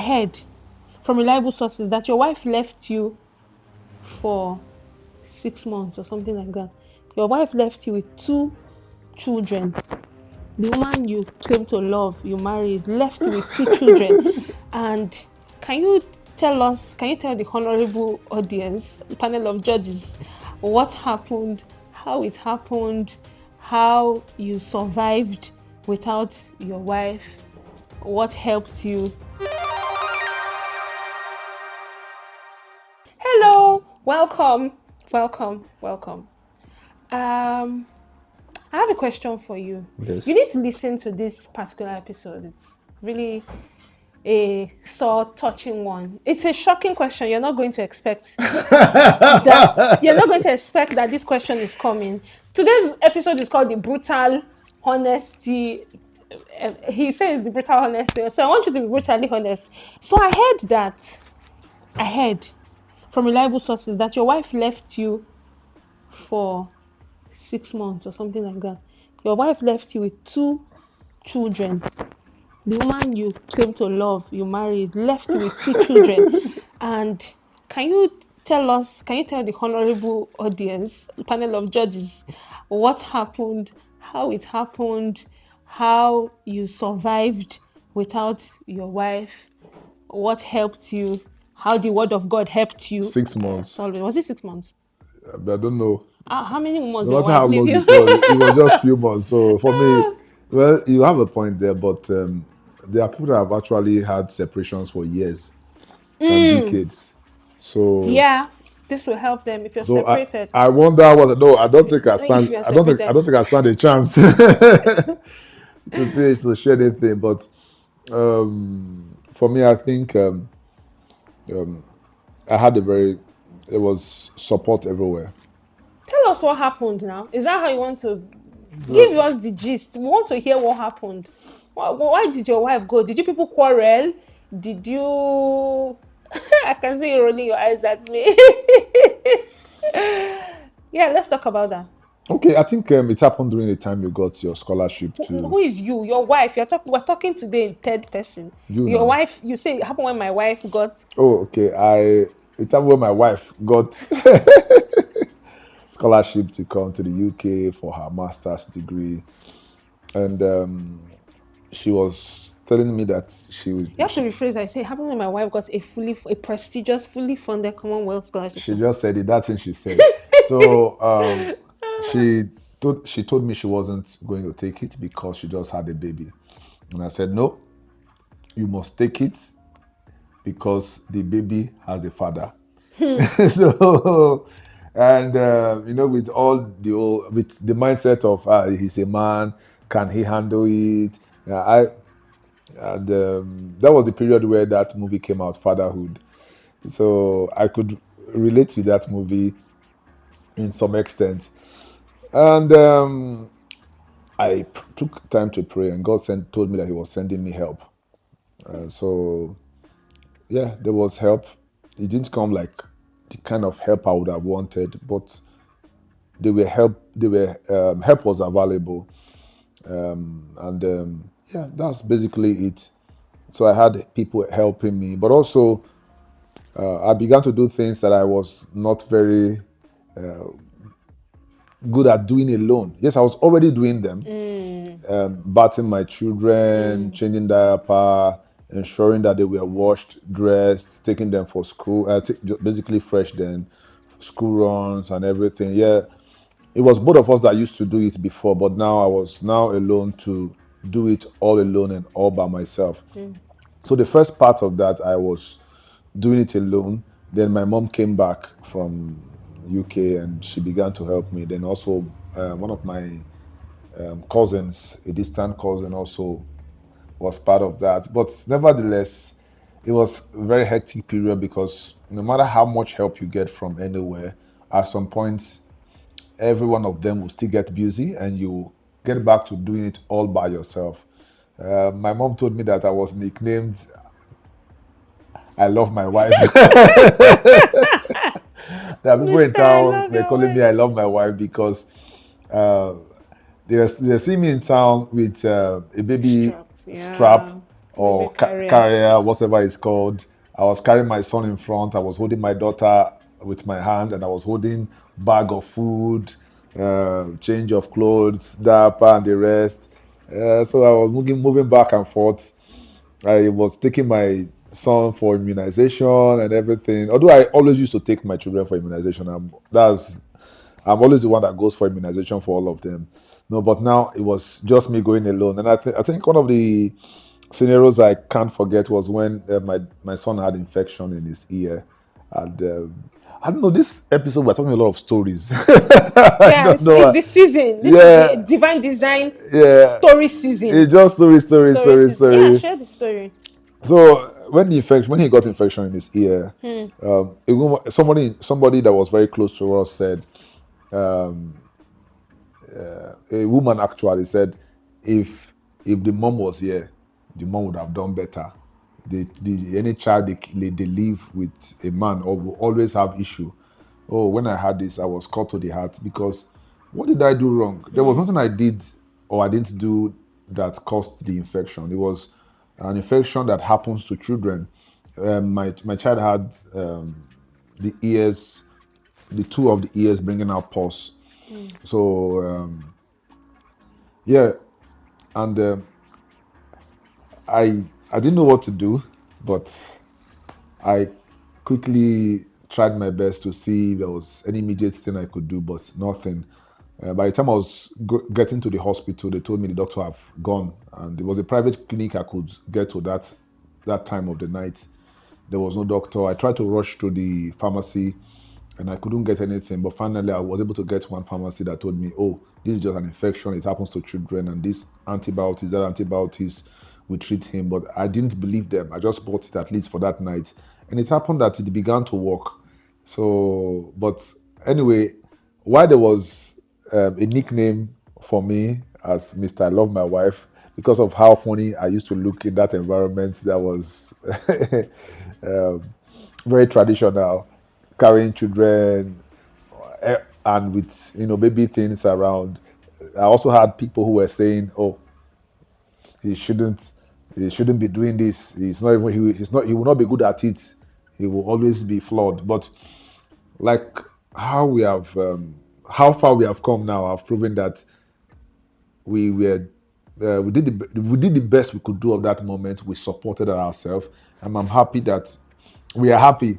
heard from reliable sources that your wife left you for 6 months or something like that. Your wife left you with 2 children. The woman you claim to love, you married, left you with 2 children. And can you tell the honorable audience, the panel of judges, what happened, how it happened, how you survived without your wife, what helped you? Hello, welcome. I have a question for you. Yes. You need to listen to this particular episode. It's really a touching one. It's a shocking question. You're not going to expect that this question is coming. Today's episode is called The Brutal Honesty. He says the brutal honesty. So I want you to be brutally honest. So I heard from reliable sources that your wife left you for 6 months or something like that. Your wife left you with 2 children. The woman you claim to love, you married, left you with 2 children. And can you tell the honorable audience, the panel of judges, what happened, how it happened, how you survived without your wife, what helped you, how the word of God helped you? 6 months. Was it 6 months? I don't know. How many months? No matter how long it was, it was just few months. So for me, well, you have a point there, but there are people that have actually had separations for years and decades. So yeah, this will help them if you're separated. I wonder what. No, I don't think I stand. I don't think I stand a chance to share anything. But for me, I think I had there was support everywhere. Tell us what happened now. Is that how you want to give us the gist? We want to hear what happened. Why did your wife go? Did you people quarrel? Did you... I can see you rolling your eyes at me. Yeah, let's talk about that. Okay, I think it happened during the time you got your scholarship to... Who is you? Your wife. We're talking today in third person. Your wife, you say it happened when my wife got... Oh, okay. It happened when my wife got scholarship to come to the UK for her master's degree. And she was telling me that she would... You have to rephrase that. I say it happened when my wife got a prestigious, fully funded Commonwealth scholarship. She just said it. That's what she said. So she told me she wasn't going to take it because she just had a baby. And I said, no, you must take it because the baby has a father. So, and with with the mindset of he's a man, can he handle it? That was the period where that movie came out, Fatherhood. So I could relate with that movie in some extent. And I took time to pray, and God told me that He was sending me help. So, yeah, there was help. It didn't come like the kind of help I would have wanted, but help was available. Yeah, that's basically it. So I had people helping me, but also I began to do things that I was not very good at doing alone. Yes, I was already doing them. Bathing my children, changing diaper, ensuring that they were washed, dressed, taking them for school, basically fresh then, school runs and everything. Yeah, it was both of us that used to do it before, but now I was alone to do it all alone and all by myself. So the first part of that, I was doing it alone. Then my mom came back from UK and she began to help me. Then also one of my cousins, a distant cousin, also was part of that. But nevertheless, it was a very hectic period because no matter how much help you get from anywhere, at some point, every one of them will still get busy and you get back to doing it all by yourself. My mom told me that I was nicknamed I love my wife. There are people in town, they're calling me I love my wife because they see me in town with a baby strap or carrier. carrier, whatever it's called. I was carrying my son in front. I was holding my daughter with my hand, and I was holding bag of food, change of clothes, diaper, and the rest. So I was moving back and forth. I was taking my son for immunization and everything. Although I always used to take my children for immunization, I'm always the one that goes for immunization for all of them. No, but now it was just me going alone, and I think one of the scenarios I can't forget was when my son had infection in his ear, and I don't know. This episode we're talking a lot of stories. I Yeah, don't know. it's the season. This Yeah. is the divine design Yeah. story season. It's just story. Season. Yeah, share the story. So when he got infection in his ear, somebody that was very close to us said, a woman actually said, if the mom was here, the mom would have done better. Any child they live with a man or will always have issue. Oh, when I had this, I was cut to the heart because what did I do wrong? There was nothing I did or I didn't do that caused the infection. It was an infection that happens to children. My child had the ears, the two of the ears bringing out pus. So yeah, and I didn't know what to do, but I quickly tried my best to see if there was any immediate thing I could do, but nothing. By the time I was getting to the hospital, they told me the doctor have gone, and it was a private clinic I could get to that time of the night. There was no doctor. I tried to rush to the pharmacy, and I couldn't get anything. But finally, I was able to get one pharmacy that told me, "Oh, this is just an infection. It happens to children, and these antibiotics will treat him." But I didn't believe them. I just bought it at least for that night, and it happened that it began to work. So, but anyway, why there was a nickname for me as Mr. I Love My Wife because of how funny I used to look in that environment that was very traditional, carrying children and with baby things around. I also had people who were saying, "Oh, he shouldn't be doing this. He's not even he will not be good at it. He will always be flawed." But like how far we have come now, I've proven that we did the best we could do of that moment. We supported ourselves, and I'm happy that we are happy.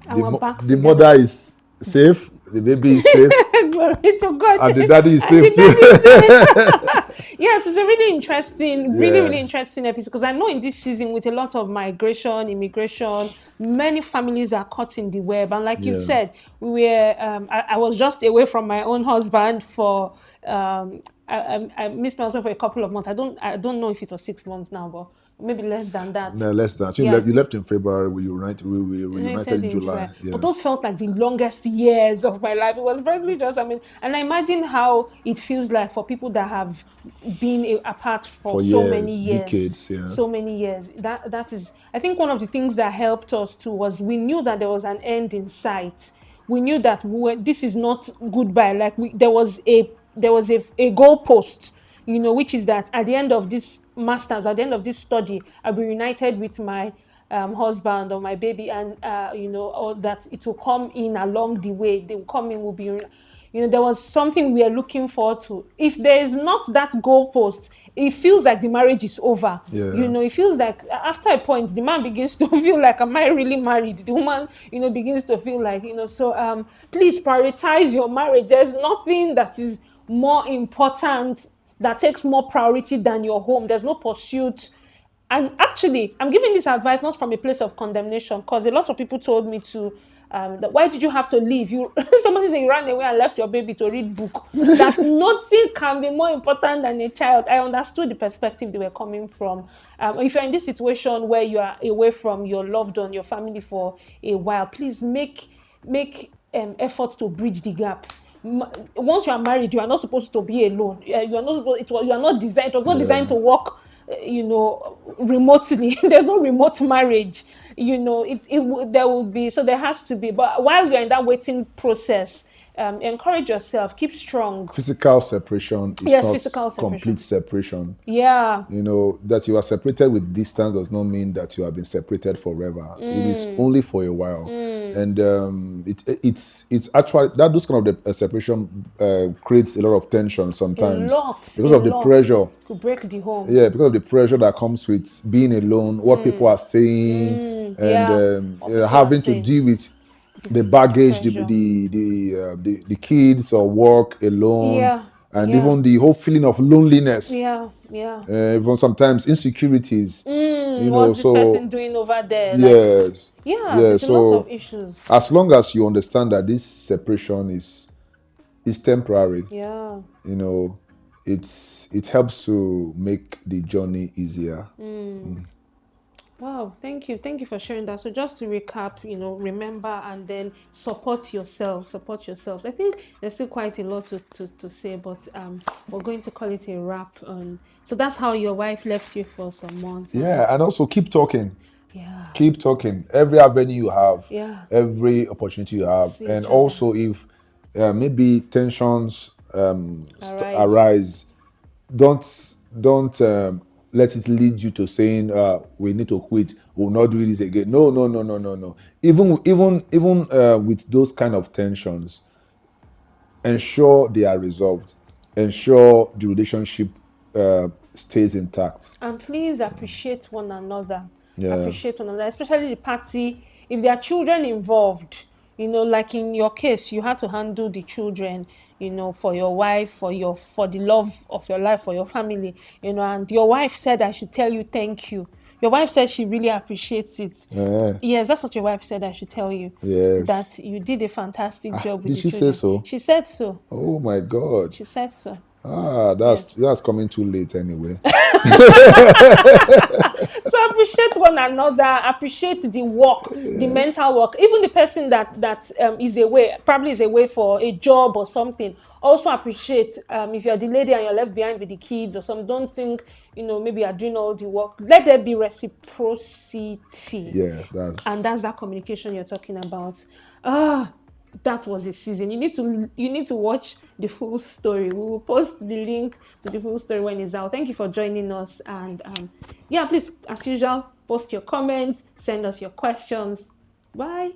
And we're back The together. mother is safe, the baby is safe, Glory to God. and the daddy is And safe the too. daddy is safe. Yes, it's a really interesting, really, Yeah. really interesting episode because I know in this season with a lot of migration, immigration, many families are caught in the web. And like you Yeah. said, we were. I was just away from my own husband for. I missed myself for a couple of months. I don't know if it was 6 months now, but maybe less than that. No, less than. I think Yeah. you left in February. We reunited in July. Yeah. But those felt like the longest years of my life. It was really just, and I imagine how it feels like for people that have been apart for so years, many years. decades, yeah. So many years. That is, I think one of the things that helped us too was we knew that there was an end in sight. We knew that this is not goodbye. Like there was a goalpost, which is that at the end of this master's, at the end of this study, I'll be reunited with my husband or my baby, and or that it will come in along the way. They will come in, will be, there was something we are looking forward to. If there is not that goalpost, it feels like the marriage is over. Yeah. It feels like after a point, the man begins to feel like, am I really married? The woman, begins to feel like, so please prioritize your marriage. There's nothing that is more important, that takes more priority than your home. There's no pursuit. And actually, I'm giving this advice not from a place of condemnation, because a lot of people told me to, that why did you have to leave? Somebody said you ran away and left your baby to read book. That nothing can be more important than a child. I understood the perspective they were coming from. If you're in this situation where you are away from your loved one, your family for a while, please make effort to bridge the gap. Once you are married, you are not supposed to be alone. You are not supposed. You are not designed. It was not designed to work, remotely. There's no remote marriage. There will be. So there has to be. But while we are in that waiting process, encourage yourself, keep strong. Physical separation is Yes, not physical separation. complete separation. Yeah. You know, that you are separated with distance does not mean that you have been separated forever. It is only for a while. And it's actually that those kind of separation creates a lot of tension sometimes because of the pressure. Could break the home. Yeah, because of the pressure that comes with being alone, what people are saying, and having to deal with the baggage, the kids or work alone, and even the whole feeling of loneliness. Even sometimes insecurities. What's this person doing over there? Yes. There's a lot of issues. As long as you understand that this separation is temporary, it helps to make the journey easier. Wow, thank you for sharing that. So just to recap, remember and then support yourselves. I think there's still quite a lot to say, but we're going to call it a wrap. So that's how your wife left you for some months. And also keep talking. Keep talking. Every avenue you have, every opportunity you have, and also if maybe tensions arise, don't let it lead you to saying we need to quit, we'll not do this again. No. Even with those kind of tensions, ensure they are resolved. Ensure the relationship stays intact. And please appreciate one another. Appreciate one another, especially the party. If there are children involved, like in your case, you had to handle the children, for your wife, for the love of your life, for your family, and your wife said, I should tell you thank you. Your wife said she really appreciates it. Yes, that's what your wife said I should tell you. Yes. That you did a fantastic job with the children. Did she say so? She said so. Oh my God. She said so. That's coming too late anyway. So appreciate one another, appreciate the work, the mental work. Even the person that is away, probably is away for a job or something. Also appreciate if you're the lady and you're left behind with the kids or something. Don't think, maybe you're doing all the work. Let there be reciprocity. Yes, that's that communication you're talking about. That was a season. You need to watch the full story. We will post the link to the full story when it's out. Thank you for joining us. And please, as usual, post your comments, send us your questions. Bye.